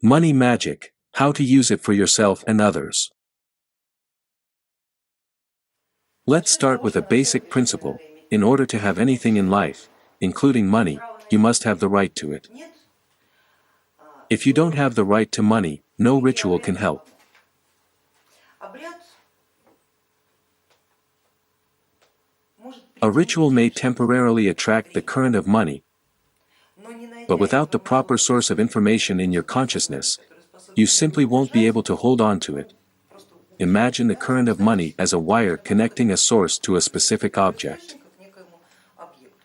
Money magic, how to use it for yourself and others. Let's start with a basic principle. In order to have anything in life, including money, you must have the right to it. If you don't have the right to money, no ritual can help. A ritual may temporarily attract the current of money, but without the proper source of information in your consciousness, you simply won't be able to hold on to it. Imagine the current of money as a wire connecting a source to a specific object.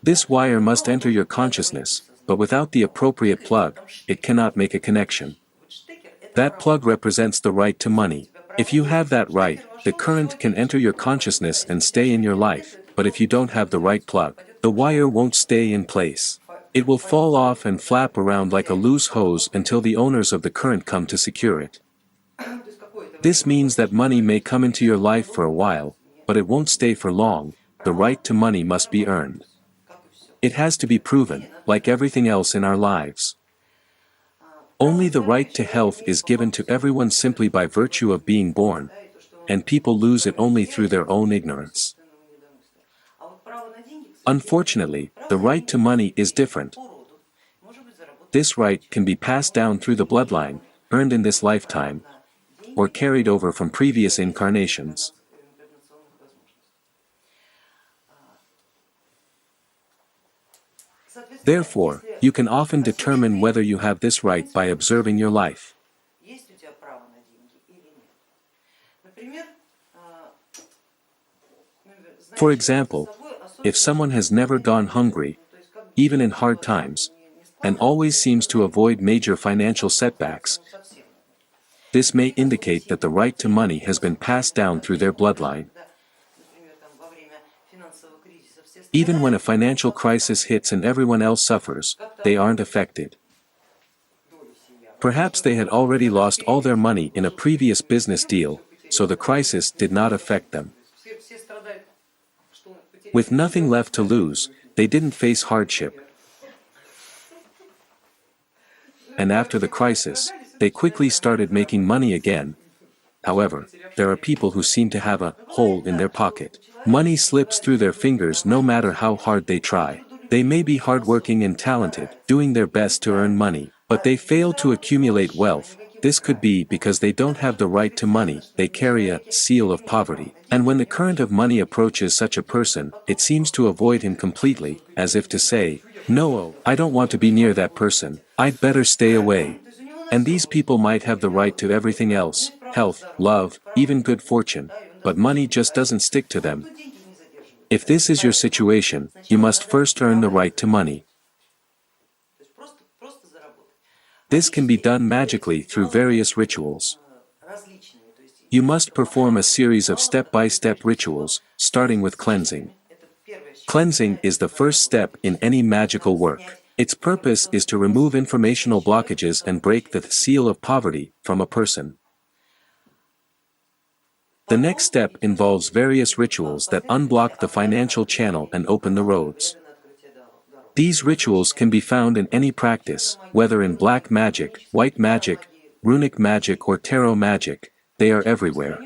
This wire must enter your consciousness, but without the appropriate plug, it cannot make a connection. That plug represents the right to money. If you have that right, the current can enter your consciousness and stay in your life, but if you don't have the right plug, the wire won't stay in place. It will fall off and flap around like a loose hose until the owners of the current come to secure it. This means that money may come into your life for a while, but it won't stay for long. The right to money must be earned. It has to be proven, like everything else in our lives. Only the right to health is given to everyone simply by virtue of being born, and people lose it only through their own ignorance. Unfortunately, the right to money is different. This right can be passed down through the bloodline, earned in this lifetime, or carried over from previous incarnations. Therefore, you can often determine whether you have this right by observing your life. For example, if someone has never gone hungry, even in hard times, and always seems to avoid major financial setbacks, this may indicate that the right to money has been passed down through their bloodline. Even when a financial crisis hits and everyone else suffers, they aren't affected. Perhaps they had already lost all their money in a previous business deal, so the crisis did not affect them. With nothing left to lose, they didn't face hardship. And after the crisis, they quickly started making money again. However, there are people who seem to have a hole in their pocket. Money slips through their fingers no matter how hard they try. They may be hardworking and talented, doing their best to earn money, but they fail to accumulate wealth. This could be because they don't have the right to money, they carry a seal of poverty. And when the current of money approaches such a person, it seems to avoid him completely, as if to say, "No, I don't want to be near that person, I'd better stay away." And these people might have the right to everything else, health, love, even good fortune, but money just doesn't stick to them. If this is your situation, you must first earn the right to money. This can be done magically through various rituals. You must perform a series of step-by-step rituals, starting with cleansing. Cleansing is the first step in any magical work. Its purpose is to remove informational blockages and break the seal of poverty from a person. The next step involves various rituals that unblock the financial channel and open the roads. These rituals can be found in any practice, whether in black magic, white magic, runic magic or tarot magic, they are everywhere.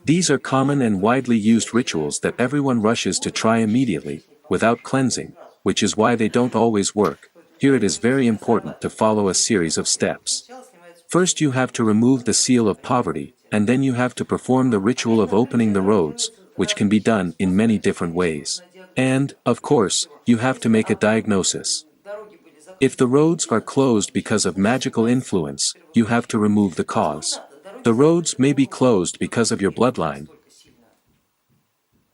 These are common and widely used rituals that everyone rushes to try immediately, without cleansing, which is why they don't always work. Here it is very important to follow a series of steps. First you have to remove the seal of poverty, and then you have to perform the ritual of opening the roads, which can be done in many different ways. And, of course, you have to make a diagnosis. If the roads are closed because of magical influence, you have to remove the cause. The roads may be closed because of your bloodline.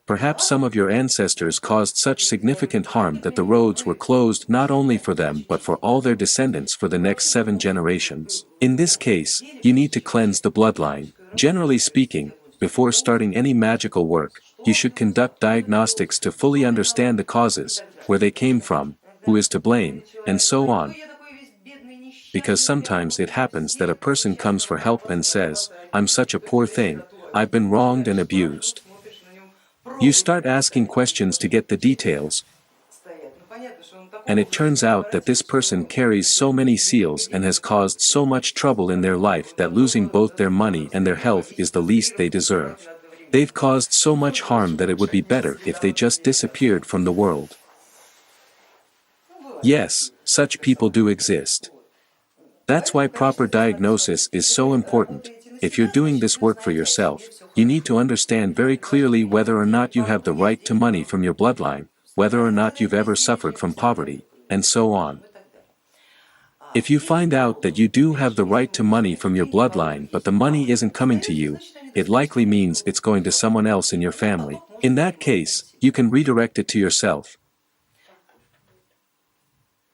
Perhaps some of your ancestors caused such significant harm that the roads were closed not only for them but for all their descendants for the next 7 generations. In this case, you need to cleanse the bloodline. Generally speaking, before starting any magical work, you should conduct diagnostics to fully understand the causes, where they came from, who is to blame, and so on. Because sometimes it happens that a person comes for help and says, "I'm such a poor thing, I've been wronged and abused." You start asking questions to get the details. And it turns out that this person carries so many seals and has caused so much trouble in their life that losing both their money and their health is the least they deserve. They've caused so much harm that it would be better if they just disappeared from the world. Yes, such people do exist. That's why proper diagnosis is so important. If you're doing this work for yourself, you need to understand very clearly whether or not you have the right to money from your bloodline, whether or not you've ever suffered from poverty, and so on. If you find out that you do have the right to money from your bloodline but the money isn't coming to you, it likely means it's going to someone else in your family. In that case, you can redirect it to yourself.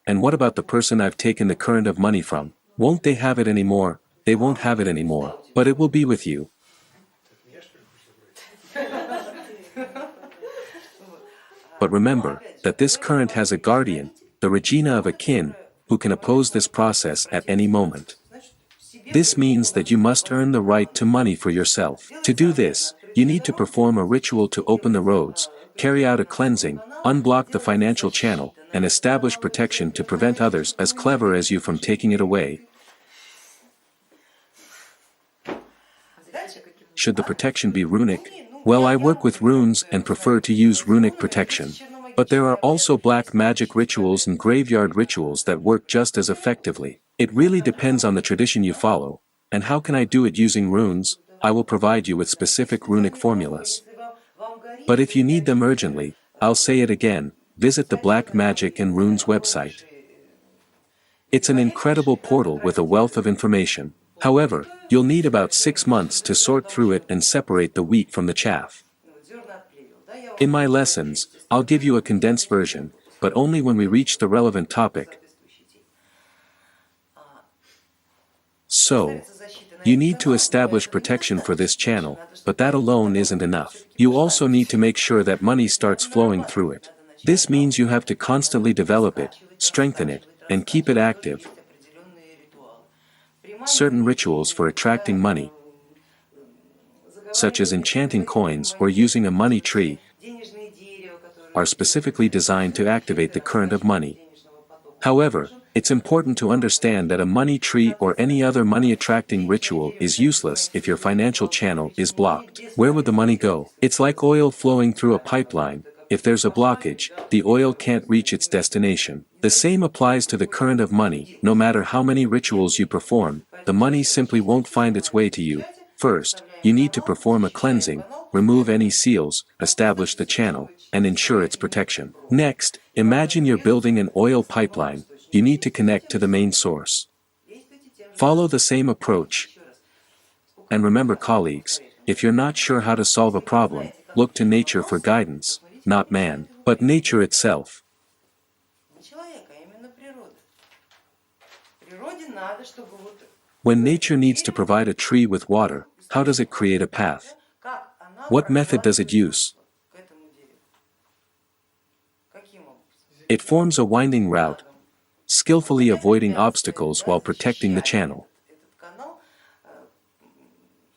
And what about the person I've taken the current of money from? Won't they have it anymore? They won't have it anymore, but it will be with you. But remember, that this current has a guardian, the Regina of a kin, who can oppose this process at any moment. This means that you must earn the right to money for yourself. To do this, you need to perform a ritual to open the roads, carry out a cleansing, unblock the financial channel, and establish protection to prevent others as clever as you from taking it away. Should the protection be runic? Well, I work with runes and prefer to use runic protection. But there are also black magic rituals and graveyard rituals that work just as effectively. It really depends on the tradition you follow. And how can I do it using runes? I will provide you with specific runic formulas. But if you need them urgently, I'll say it again, visit the Black Magic and Runes website. It's an incredible portal with a wealth of information. However, you'll need about 6 months to sort through it and separate the wheat from the chaff. In my lessons, I'll give you a condensed version, but only when we reach the relevant topic. So, you need to establish protection for this channel, but that alone isn't enough. You also need to make sure that money starts flowing through it. This means you have to constantly develop it, strengthen it, and keep it active. Certain rituals for attracting money, such as enchanting coins or using a money tree, are specifically designed to activate the current of money. However, it's important to understand that a money tree or any other money-attracting ritual is useless if your financial channel is blocked. Where would the money go? It's like oil flowing through a pipeline. If there's a blockage, the oil can't reach its destination. The same applies to the current of money. No matter how many rituals you perform, the money simply won't find its way to you. First, you need to perform a cleansing, remove any seals, establish the channel, and ensure its protection. Next, imagine you're building an oil pipeline. You need to connect to the main source. Follow the same approach. And remember, colleagues, if you're not sure how to solve a problem, look to nature for guidance, not man, but nature itself. When nature needs to provide a tree with water, how does it create a path? What method does it use? It forms a winding route, skillfully avoiding obstacles while protecting the channel.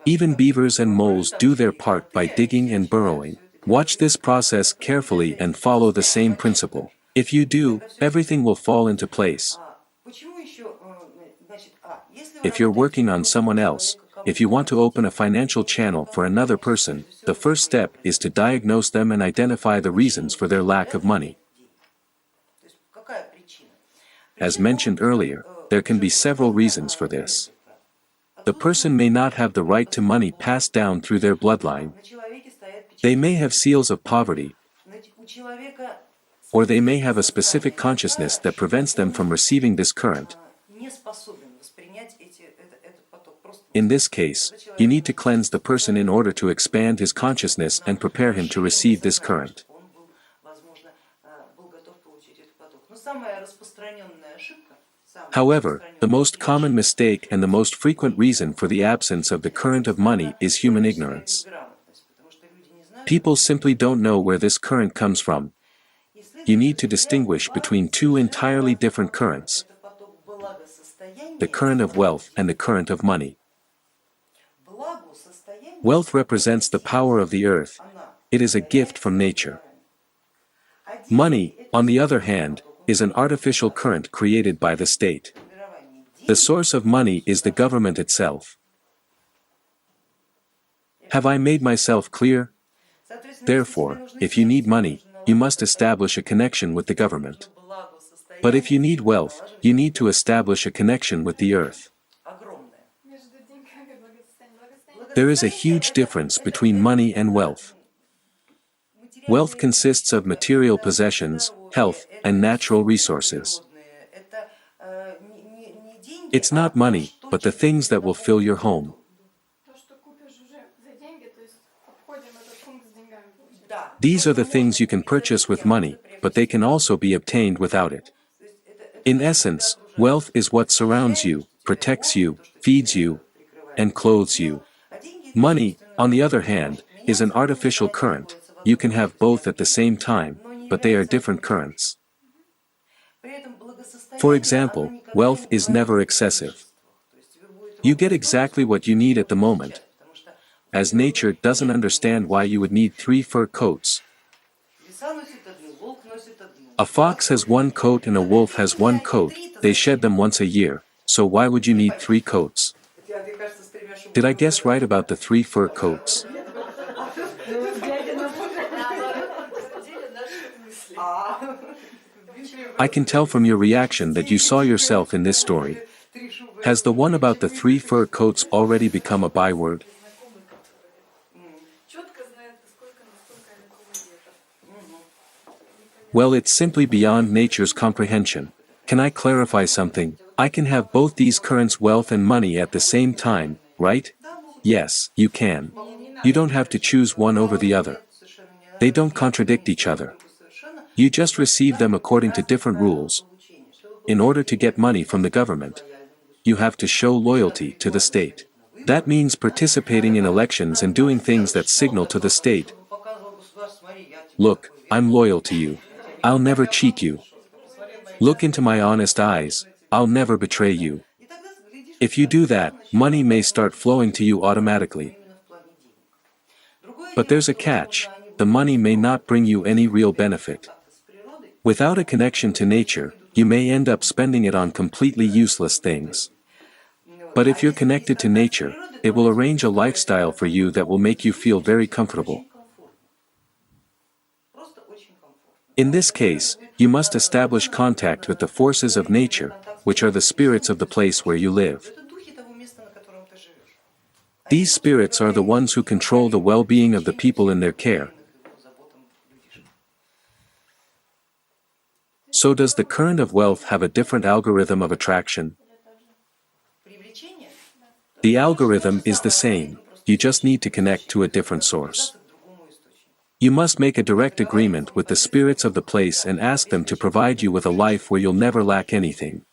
Even beavers and moles do their part by digging and burrowing. Watch this process carefully and follow the same principle. If you do, everything will fall into place. If you're working on someone else, if you want to open a financial channel for another person, the first step is to diagnose them and identify the reasons for their lack of money. As mentioned earlier, there can be several reasons for this. The person may not have the right to money passed down through their bloodline. They may have seals of poverty, or they may have a specific consciousness that prevents them from receiving this current. In this case, you need to cleanse the person in order to expand his consciousness and prepare him to receive this current. However, the most common mistake and the most frequent reason for the absence of the current of money is human ignorance. People simply don't know where this current comes from. You need to distinguish between two entirely different currents: the current of wealth and the current of money. Wealth represents the power of the earth. It is a gift from nature. Money, on the other hand, is an artificial current created by the state. The source of money is the government itself. Have I made myself clear? Therefore, if you need money, you must establish a connection with the government. But if you need wealth, you need to establish a connection with the earth. There is a huge difference between money and wealth. Wealth consists of material possessions, health, and natural resources. It's not money, but the things that will fill your home. These are the things you can purchase with money, but they can also be obtained without it. In essence, wealth is what surrounds you, protects you, feeds you, and clothes you. Money, on the other hand, is an artificial current. You can have both at the same time, but they are different currents. For example, wealth is never excessive. You get exactly what you need at the moment, as nature doesn't understand why you would need 3 fur coats. A fox has 1 coat and a wolf has 1 coat, they shed them once a year, so why would you need 3 coats? Did I guess right about the 3 fur coats? I can tell from your reaction that you saw yourself in this story. Has the one about the 3 fur coats already become a byword? Well, it's simply beyond nature's comprehension. Can I clarify something? I can have both these currents, wealth and money, at the same time, right? Yes, you can. You don't have to choose one over the other. They don't contradict each other. You just receive them according to different rules. In order to get money from the government, you have to show loyalty to the state. That means participating in elections and doing things that signal to the state, look, I'm loyal to you. I'll never cheat you. Look into my honest eyes, I'll never betray you. If you do that, money may start flowing to you automatically. But there's a catch, the money may not bring you any real benefit. Without a connection to nature, you may end up spending it on completely useless things. But if you're connected to nature, it will arrange a lifestyle for you that will make you feel very comfortable. In this case, you must establish contact with the forces of nature, which are the spirits of the place where you live. These spirits are the ones who control the well-being of the people in their care. So does the current of wealth have a different algorithm of attraction? The algorithm is the same, you just need to connect to a different source. You must make a direct agreement with the spirits of the place and ask them to provide you with a life where you'll never lack anything.